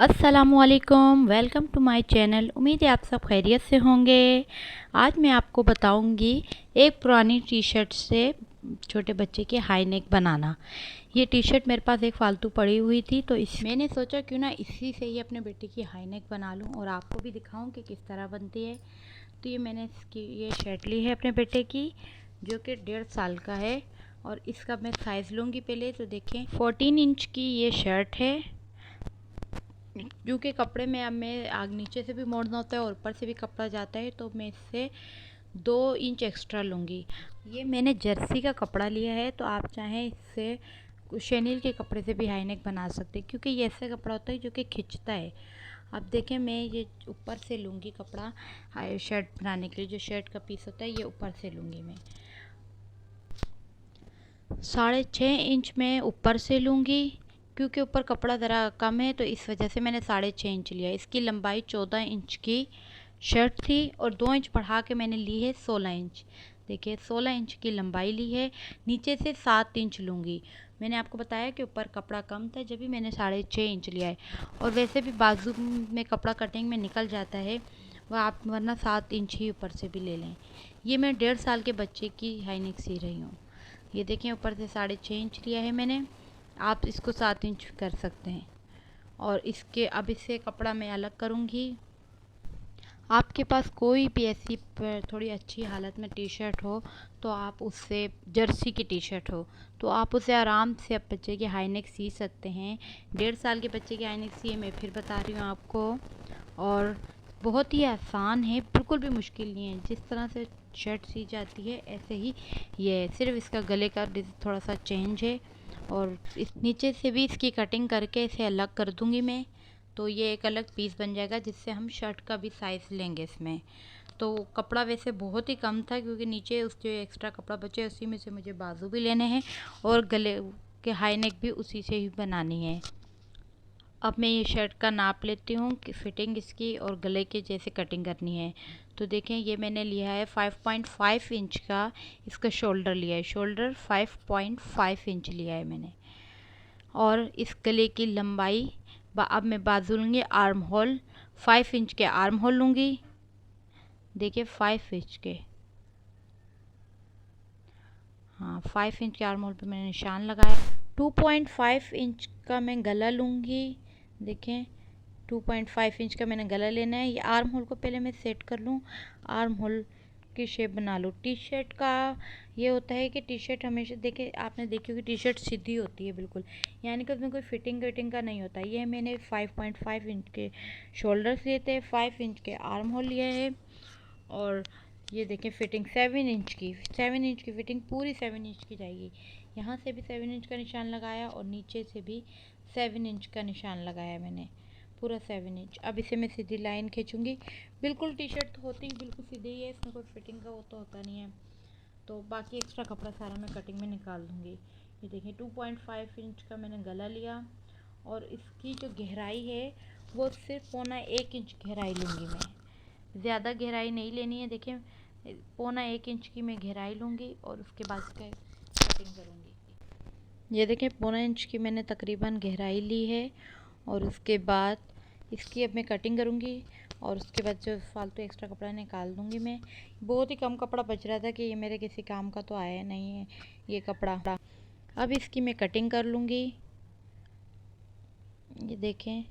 अस्सलामुअलैकुम, welcome to my channel. उम्मीद है आप सब खैरियत से होंगे। आज मैं आपको बताऊंगी एक पुरानी टी शर्ट से छोटे बच्चे के हाई नेक बनाना। ये टी शर्ट मेरे पास एक फालतू पड़ी हुई थी, तो मैंने सोचा क्यों ना इसी से ही अपने बेटे की हाई नेक बना लूं और आपको भी दिखाऊं कि किस तरह बनती है। तो ये मैंने ये शर्ट ली है अपने बेटे की, जो कि 1.5 साल का है। और इसका मैं साइज़ लूँगी पहले। तो देखें, 14 इंच की ये शर्ट है। क्योंकि कपड़े में अब मैं आग नीचे से भी मोड़ना होता है और ऊपर से भी कपड़ा जाता है, तो मैं इससे 2 इंच एक्स्ट्रा लूँगी। ये मैंने जर्सी का कपड़ा लिया है, तो आप चाहें इससे शेनील के कपड़े से भी हाई नेक बना सकते हैं, क्योंकि ये ऐसा कपड़ा होता है जो कि खिंचता है। अब देखें, मैं ये ऊपर से लूँगी कपड़ा शर्ट बनाने के लिए। जो शर्ट का पीस होता है ये ऊपर से लूँगी मैं। 6.5 इंच में ऊपर से लूँगी, क्योंकि ऊपर कपड़ा ज़रा कम है, तो इस वजह से मैंने 6.5 इंच लिया। इसकी लंबाई 14 इंच की शर्ट थी और 2 इंच बढ़ा के मैंने ली है 16 इंच। देखिए, 16 इंच की लंबाई ली है। नीचे से 7 इंच लूँगी। मैंने आपको बताया कि ऊपर कपड़ा कम था, जब भी मैंने 6.5 इंच लिया है। और वैसे भी बाजू में कपड़ा कटिंग में निकल जाता है, वह आप वरना 7 इंच ही ऊपर से भी ले लें। ये मैं 1.5 साल के बच्चे की हाई नेक सी रही हूँ। ये देखें, ऊपर से 6.5 इंच लिया है मैंने। आप इसको 7 इंच कर सकते हैं। और इसके अब इससे कपड़ा मैं अलग करूँगी। आपके पास कोई भी ऐसी थोड़ी अच्छी हालत में टी शर्ट हो, तो आप उससे, जर्सी की टी शर्ट हो, तो आप उसे आराम से अब बच्चे की हाई नेक सी सकते हैं। 1.5 साल के बच्चे की हाई नेक सी है, मैं फिर बता रही हूँ आपको। और बहुत ही आसान है, बिल्कुल भी मुश्किल नहीं है। जिस तरह से शर्ट सी जाती है ऐसे ही ये है, सिर्फ इसका गले का थोड़ा सा चेंज है। और इस नीचे से भी इसकी कटिंग करके इसे अलग कर दूंगी मैं, तो ये एक अलग पीस बन जाएगा, जिससे हम शर्ट का भी साइज़ लेंगे इसमें। तो कपड़ा वैसे बहुत ही कम था, क्योंकि नीचे उस जो एक्स्ट्रा कपड़ा बचे उसी में से मुझे बाजू भी लेने हैं और गले के हाई नेक भी उसी से ही बनानी है। अब मैं ये शर्ट का नाप लेती हूँ कि फ़िटिंग इसकी और गले के जैसे कटिंग करनी है। तो देखें, ये मैंने लिया है 5.5 इंच का, इसका शोल्डर लिया है। शोल्डर 5.5 इंच लिया है मैंने। और इस गले की लंबाई, अब मैं बाजू लूँगी आर्म होल, 5 इंच के आर्म होल लूँगी। देखिए 5 इंच के, हाँ 5 इंच के आर्म होल पे मैंने निशान लगाया। 2.5 इंच का मैं गला लूँगी। देखें, 2.5 इंच का मैंने गला लेना है। ये आर्म होल को पहले मैं सेट कर लूँ, आर्म होल की शेप बना लूँ। टी शर्ट का ये होता है कि टी शर्ट हमेशा, देखे आपने देखी होगी, टी शर्ट सीधी होती है बिल्कुल, यानी कि उसमें कोई फिटिंग विटिंग का नहीं होता। ये मैंने 5.5 इंच के शोल्डर्स लिए थे, 5 इंच के आर्म होल लिया है। और ये देखें, फिटिंग 7 इंच की, 7 इंच की फिटिंग पूरी 7 इंच की जाएगी। यहाँ से भी 7 इंच का निशान लगाया और नीचे से भी 7 इंच का निशान लगाया मैंने, पूरा 7 इंच। अब इसे मैं सीधी लाइन खींचूंगी। बिल्कुल टी शर्ट तो होती ही बिल्कुल सीधी ही है, इसमें कोई फिटिंग का वो तो होता नहीं है। तो बाकी एक्स्ट्रा कपड़ा सारा मैं कटिंग में निकाल दूँगी। ये देखिए, 2.5 इंच का मैंने गला लिया और इसकी जो गहराई है वो सिर्फ 1.25 इंच गहराई लूँगी मैं, ज़्यादा गहराई नहीं लेनी है। देखिए, 1.25 इंच की मैं गहराई लूँगी और उसके बाद इसका कटिंग करूँगी। ये देखिए, 1.25 इंच की मैंने तकरीबन गहराई ली है और उसके बाद इसकी अब मैं कटिंग करूँगी। और उसके बाद जो फालतू एक्स्ट्रा कपड़ा निकाल दूँगी मैं। बहुत ही कम कपड़ा बच रहा था कि ये मेरे किसी काम का तो आया नहीं है ये कपड़ा। अब इसकी मैं कटिंग कर लूँगी। ये देखें,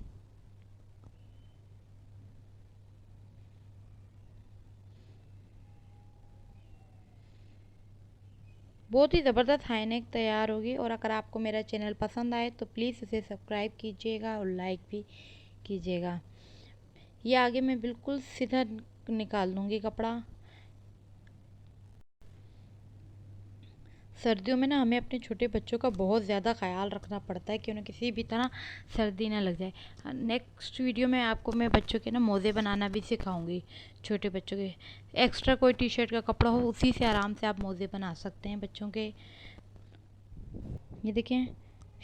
बहुत ही ज़बरदस्त हाई नेक तैयार होगी। और अगर आपको मेरा चैनल पसंद आए तो प्लीज़ उसे सब्सक्राइब कीजिएगा और लाइक भी कीजिएगा। ये आगे मैं बिल्कुल सीधा निकाल दूँगी कपड़ा। सर्दियों में ना हमें अपने छोटे बच्चों का बहुत ज़्यादा ख्याल रखना पड़ता है कि उन्हें किसी भी तरह सर्दी ना लग जाए। नेक्स्ट वीडियो में आपको मैं बच्चों के ना मोज़े बनाना भी सिखाऊंगी, छोटे बच्चों के। एक्स्ट्रा कोई टी शर्ट का कपड़ा हो, उसी से आराम से आप मोज़े बना सकते हैं बच्चों के। ये देखें,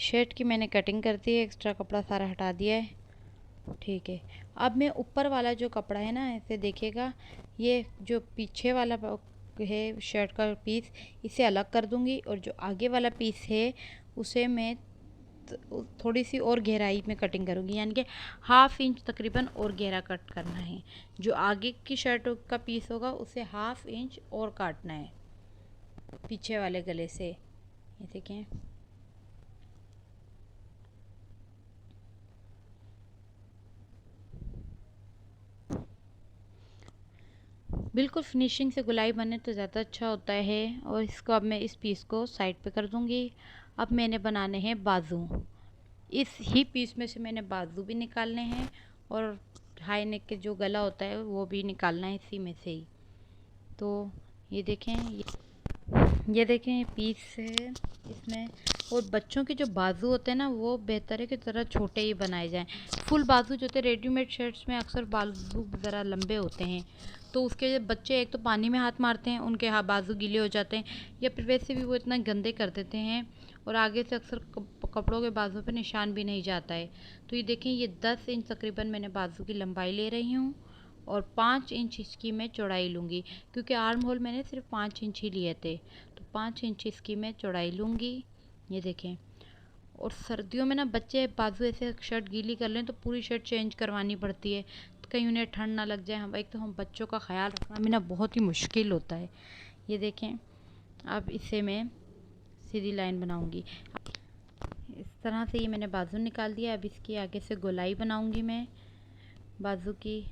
शर्ट की मैंने कटिंग कर दी है, एक्स्ट्रा कपड़ा सारा हटा दिया है। ठीक है, अब मैं ऊपर वाला जो कपड़ा है ना, ऐसे देखिएगा, ये जो पीछे वाला है शर्ट का पीस, इसे अलग कर दूंगी और जो आगे वाला पीस है उसे मैं थोड़ी सी और गहराई में कटिंग करूँगी, यानी कि 1/2 इंच तकरीबन और गहरा कट करना है। जो आगे की शर्ट का पीस होगा उसे 1/2 इंच और काटना है पीछे वाले गले से। ये देखें, बिल्कुल फिनिशिंग से गुलाई बने तो ज़्यादा अच्छा होता है। और इसको अब मैं इस पीस को साइड पे कर दूँगी। अब मैंने बनाने हैं बाजू। इस ही पीस में से मैंने बाजू भी निकालने हैं और हाई नेक के जो गला होता है वो भी निकालना है इसी में से ही। तो ये देखें, ये देखें ये पीस है इसमें। और बच्चों के जो बाजू होते हैं ना, वो बेहतर है कि ज़रा छोटे ही बनाए जाएं। फुल बाजू जो होते हैं रेडीमेड शर्ट्स में अक्सर बाजू ज़रा लंबे होते हैं, तो उसके बच्चे एक तो पानी में हाथ मारते हैं, उनके बाजू गीले हो जाते हैं, या फिर वैसे भी वो इतना गंदे कर देते हैं और आगे से अक्सर कपड़ों के बाजू पे निशान भी नहीं जाता है। तो ये देखें, ये 10 इंच तकरीबन मैंने बाजू की लंबाई ले रही हूँ और 5 इंच इसकी मैं चौड़ाई लूँगी, क्योंकि आर्म होल मैंने सिर्फ 5 इंच ही लिए थे। तो 5 इंच इसकी मैं चौड़ाई लूँगी। ये देखें। और सर्दियों में ना बच्चे बाजू ऐसे शर्ट गीली कर लें तो पूरी शर्ट चेंज करवानी पड़ती है, तो कहीं उन्हें ठंड ना लग जाए। हम एक तो हम बच्चों का ख्याल रखना भी ना बहुत ही मुश्किल होता है। ये देखें, अब इसे मैं सीधी लाइन बनाऊंगी। इस तरह से ये मैंने बाजू निकाल दिया। अब इसकी आगे से गोलाई बनाऊंगी मैं बाजू की।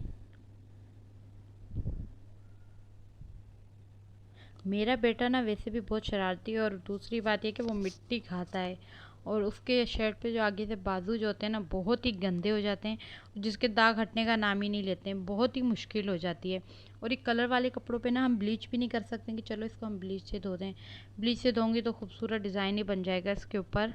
मेरा बेटा ना वैसे भी बहुत शरारती है, और दूसरी बात यह कि वो मिट्टी खाता है, और उसके शर्ट पे जो आगे से बाजू जो होते हैं ना बहुत ही गंदे हो जाते हैं, जिसके दाग हटने का नाम ही नहीं लेते हैं। बहुत ही मुश्किल हो जाती है। और ये कलर वाले कपड़ों पे ना हम ब्लीच भी नहीं कर सकते कि चलो इसको हम ब्लीच से धो दें। ब्लीच से धोंगे तो खूबसूरत डिज़ाइन ही बन जाएगा इसके ऊपर।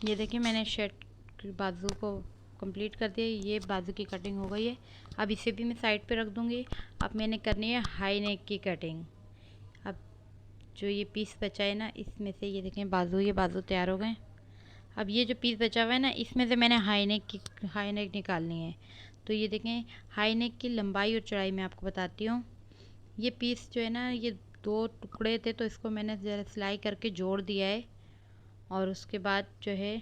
ये देखिए, मैंने शर्ट की बाजू को कंप्लीट कर दिया। ये बाजू की कटिंग हो गई है। अब इसे भी मैं साइड पे रख दूँगी। अब मैंने करनी है हाई नेक की कटिंग। अब जो ये पीस बचा है ना, इसमें से ये देखें बाजू, ये बाजू तैयार हो गए। अब ये जो पीस बचा हुआ है ना, इसमें से मैंने हाई नेक निकालनी है। तो ये देखें, हाई नेक की लंबाई और चौड़ाई मैं आपको बताती हूँ। ये पीस जो है ना, ये 2 टुकड़े थे, तो इसको मैंने ज़रा सिलाई करके जोड़ दिया है। और उसके बाद जो है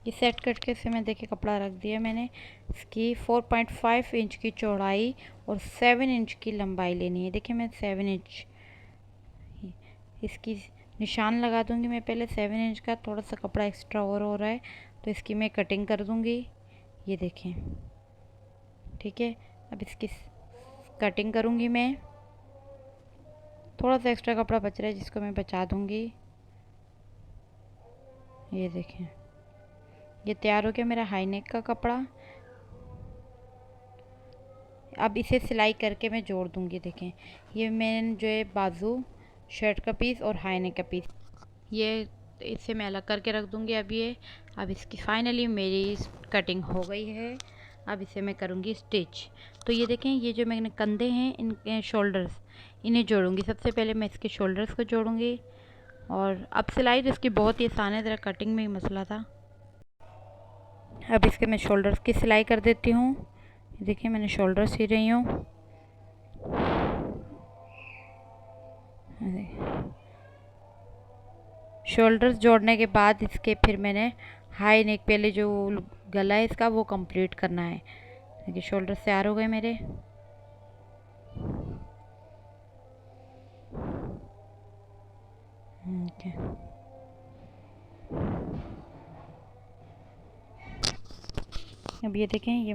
ये सेट करके इसे मैं देखिए कपड़ा रख दिया मैंने। इसकी 4.5 इंच की चौड़ाई और 7 इंच की लंबाई लेनी है। देखिए, मैं 7 इंच इसकी निशान लगा दूंगी मैं पहले। 7 इंच का थोड़ा सा कपड़ा एक्स्ट्रा और हो रहा है, तो इसकी मैं कटिंग कर दूंगी। ये देखें, ठीक है। अब इसकी कटिंग करूंगी मैं। थोड़ा सा एक्स्ट्रा कपड़ा बच रहा है जिसको मैं बचा दूंगी। ये देखें, ये तैयार हो गया मेरा हाई नेक का कपड़ा। अब इसे सिलाई करके मैं जोड़ दूंगी। देखें, ये मैंने जो है बाजू, शर्ट का पीस और हाई नेक का पीस, ये इसे मैं अलग करके रख दूंगी। अब इसकी फाइनली मेरी कटिंग हो गई है। अब इसे मैं करूँगी स्टिच। तो ये देखें, ये जो मैंने कंधे हैं, इनके शोल्डर्स, इन्हें जोड़ूंगी। सबसे पहले मैं इसके शोल्डर्स को जोड़ूंगी। और अब सिलाई तो इसकी बहुत ही आसान है, ज़रा कटिंग में ही मसला था। अब इसके मैं शोल्डर्स की सिलाई कर देती हूँ। देखिए, मैंने शोल्डर सी रही हूँ। शोल्डर्स जोड़ने के बाद इसके फिर मैंने हाई नेक, पहले जो गला है इसका वो कंप्लीट करना है। देखिए, शोल्डर्स तैयार हो गए मेरे। अब ये देखें, ये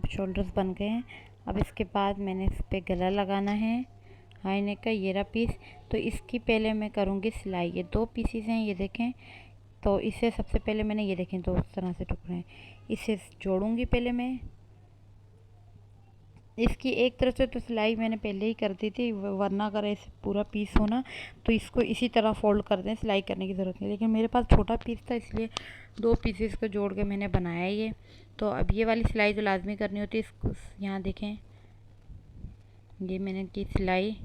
शोल्डर्स बन गए हैं। अब इसके बाद मैंने इस पर गला लगाना है हाई नेक का, ये रहा पीस। तो इसकी पहले मैं करूँगी सिलाई। ये 2 पीसीस हैं, ये देखें। तो इसे सबसे पहले मैंने, ये देखें 2 इस तरह से टुकड़े हैं, इसे जोड़ूंगी पहले मैं। इसकी एक तरफ से तो सिलाई मैंने पहले ही कर दी थी, वरना अगर ऐसे पूरा पीस हो ना तो इसको इसी तरह फोल्ड कर दें, सिलाई करने की ज़रूरत नहीं। लेकिन मेरे पास छोटा पीस था, इसलिए 2 पीसेस को जोड़ के मैंने बनाया ये। तो अब ये वाली सिलाई जो लाजमी करनी होती है, इसको यहाँ देखें, ये मैंने की सिलाई।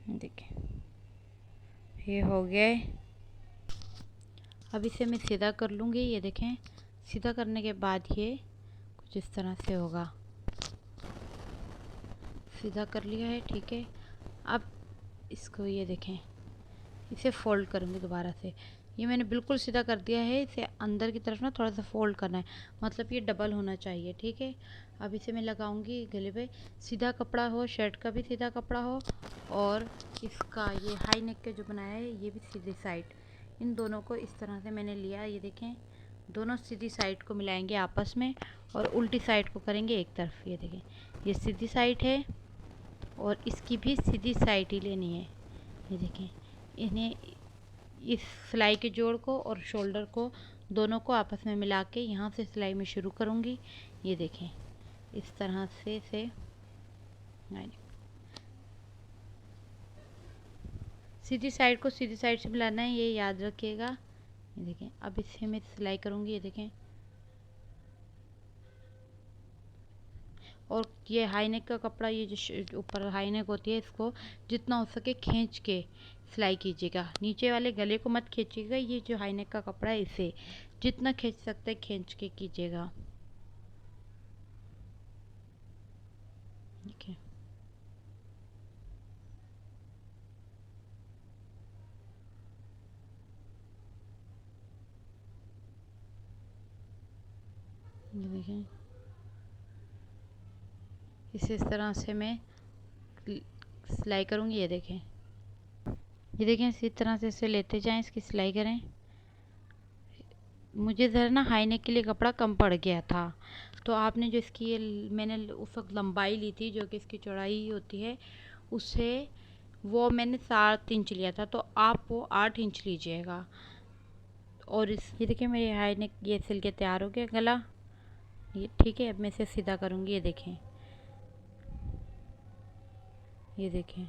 देखें, ये हो गया है। अब इसे मैं सीधा कर लूँगी। ये देखें, सीधा करने के बाद ये कुछ इस तरह से होगा। सीधा कर लिया है, ठीक है। अब इसको ये देखें, इसे फ़ोल्ड करूँगी दोबारा से। ये मैंने बिल्कुल सीधा कर दिया है, इसे अंदर की तरफ ना थोड़ा सा फ़ोल्ड करना है, मतलब ये डबल होना चाहिए, ठीक है। अब इसे मैं लगाऊंगी गले पे। सीधा कपड़ा हो, शर्ट का भी सीधा कपड़ा हो, और इसका ये हाई नेक का जो बनाया है ये भी सीधी साइड। इन दोनों को इस तरह से मैंने लिया, ये देखें, दोनों सीधी साइड को मिलाएंगे आपस में और उल्टी साइड को करेंगे एक तरफ। ये देखें, ये सीधी साइड है और इसकी भी सीधी साइड ही लेनी है। ये देखें, इन्हें इस सिलाई के जोड़ को और शोल्डर को दोनों को आपस में मिला के यहाँ से सिलाई में शुरू करूँगी। ये देखें, इस तरह से सीधी साइड को सीधी साइड से मिलाना है, ये याद रखिएगा। ये देखें, अब इसे मैं सिलाई करूँगी। ये देखें, और ये हाई नेक का कपड़ा, ये जो ऊपर हाई नेक होती है, इसको जितना हो सके खींच के सिलाई कीजिएगा। नीचे वाले गले को मत खींचिएगा, ये जो हाई नेक का कपड़ा है इसे जितना खींच सकते हैं खींच के कीजिएगा। ठीक है, ये देखें, इस तरह से मैं सिलाई करूँगी। ये देखें, ये देखें, इसी तरह से इसे लेते जाएं, इसकी सिलाई करें। मुझे ज़रा ना हाई नेक के लिए कपड़ा कम पड़ गया था, तो आपने जो इसकी ये मैंने उस वक्त लंबाई ली थी जो कि इसकी चौड़ाई होती है, उससे वो मैंने 7 इंच लिया था, तो आप वो 8 इंच लीजिएगा। और ये देखिए, मेरी हाई नेक ये सिल के तैयार हो गया गला। ये ठीक है, अब मैं इसे सीधा करूँगी। ये देखें, ये देखें,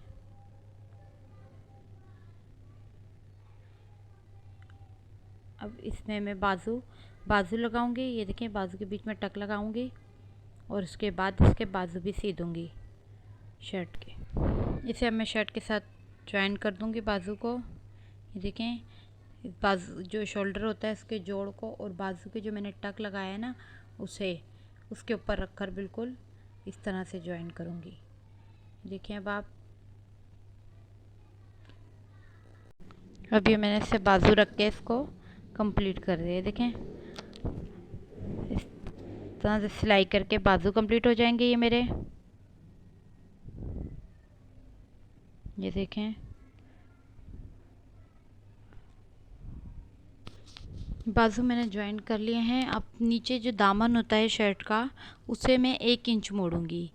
अब इसमें मैं बाजू लगाऊंगी। ये देखें, बाजू के बीच में टक लगाऊंगी और उसके बाद इसके बाजू भी सी दूंगी शर्ट के। इसे अब मैं शर्ट के साथ ज्वाइन कर दूंगी बाजू को। ये देखें, बाजू जो शोल्डर होता है इसके जोड़ को और बाजू के जो मैंने टक लगाया है ना, उसे उसके ऊपर रखकर बिल्कुल इस तरह से ज्वाइन करूंगी। देखें, अब ये मैंने इसे बाजू रख के इसको कंप्लीट कर दिया। देखें, इस तरह से सिलाई करके बाजू कंप्लीट हो जाएंगे ये मेरे। ये देखें, बाजू मैंने ज्वाइन कर लिए हैं। अब नीचे जो दामन होता है शर्ट का, उसे मैं 1 इंच मोड़ूंगी।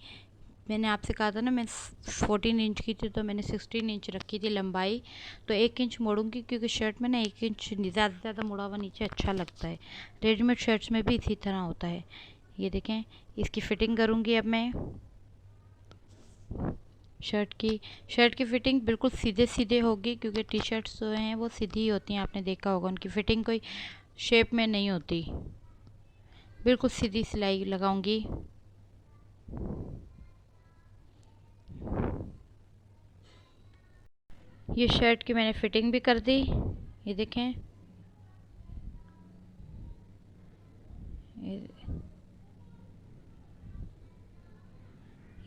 मैंने आपसे कहा था ना, मैं 14 इंच की थी तो मैंने 16 इंच रखी थी लंबाई, तो 1 इंच मोड़ूंगी, क्योंकि शर्ट में ना 1 इंच ज़्यादा से ज़्यादा मुड़ा हुआ नीचे अच्छा लगता है। रेडीमेड शर्ट्स में भी इसी तरह होता है। ये देखें, इसकी फ़िटिंग करूँगी अब मैं। शर्ट की फ़िटिंग बिल्कुल सीधे सीधे होगी, क्योंकि टी शर्ट्स जो हैं वो सीधी ही होती हैं, आपने देखा होगा, उनकी फ़िटिंग कोई शेप में नहीं होती। बिल्कुल सीधी सिलाई लगाऊंगी। ये शर्ट की मैंने फ़िटिंग भी कर दी। ये देखें,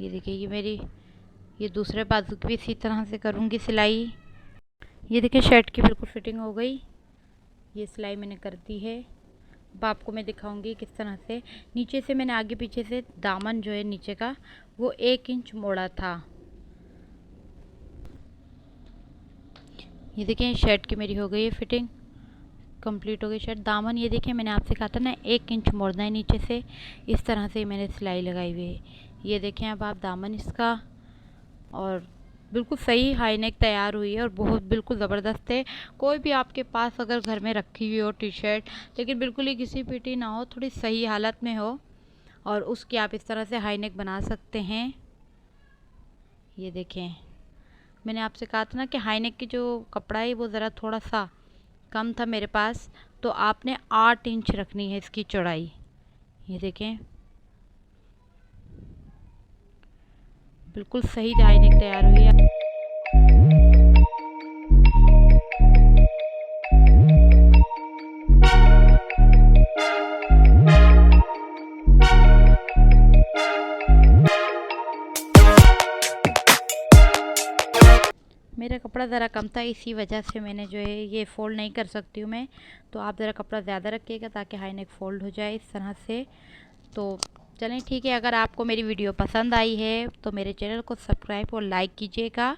ये देखिए, ये मेरी ये दूसरे बाजू की भी इसी तरह से करूँगी सिलाई। ये देखिए, शर्ट की बिल्कुल फ़िटिंग हो गई। ये सिलाई मैंने कर दी है। अब आपको मैं दिखाऊंगी किस तरह से। नीचे से मैंने आगे पीछे से दामन जो है नीचे का वो 1 इंच मोड़ा था। ये देखिए, शर्ट की मेरी हो गई है फ़िटिंग, कंप्लीट हो गई शर्ट। दामन ये देखिए, मैंने आपसे कहा था ना 1 इंच मोड़ना है नीचे से, इस तरह से मैंने सिलाई लगाई हुई है। ये देखें, अब आप दामन इसका, और बिल्कुल सही हाई नेक तैयार हुई है और बहुत बिल्कुल ज़बरदस्त है। कोई भी आपके पास अगर घर में रखी हुई हो टी शर्ट, लेकिन बिल्कुल ही घिसी पिटी ना हो, थोड़ी सही हालत में हो, और उसकी आप इस तरह से हाई नेक बना सकते हैं। ये देखें, मैंने आपसे कहा था ना कि हाई नेक की जो कपड़ा है वो ज़रा थोड़ा सा कम था मेरे पास, तो आपने 8 इंच रखनी है इसकी चौड़ाई। ये देखें, बिल्कुल सही हाई नेक तैयार हुई है। मेरा कपड़ा ज़रा कम था, इसी वजह से मैंने जो है ये फ़ोल्ड नहीं कर सकती हूँ मैं। तो आप ज़रा कपड़ा ज़्यादा रखिएगा ताकि हाई नेक फ़ोल्ड हो जाए इस तरह से। तो चलें ठीक है, अगर आपको मेरी वीडियो पसंद आई है तो मेरे चैनल को सब्सक्राइब और लाइक कीजिएगा।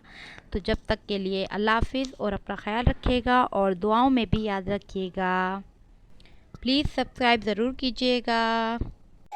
तो जब तक के लिए अल्लाह हाफ़िज़ और अपना ख्याल रखिएगा और दुआओं में भी याद रखिएगा। प्लीज़ सब्सक्राइब ज़रूर कीजिएगा।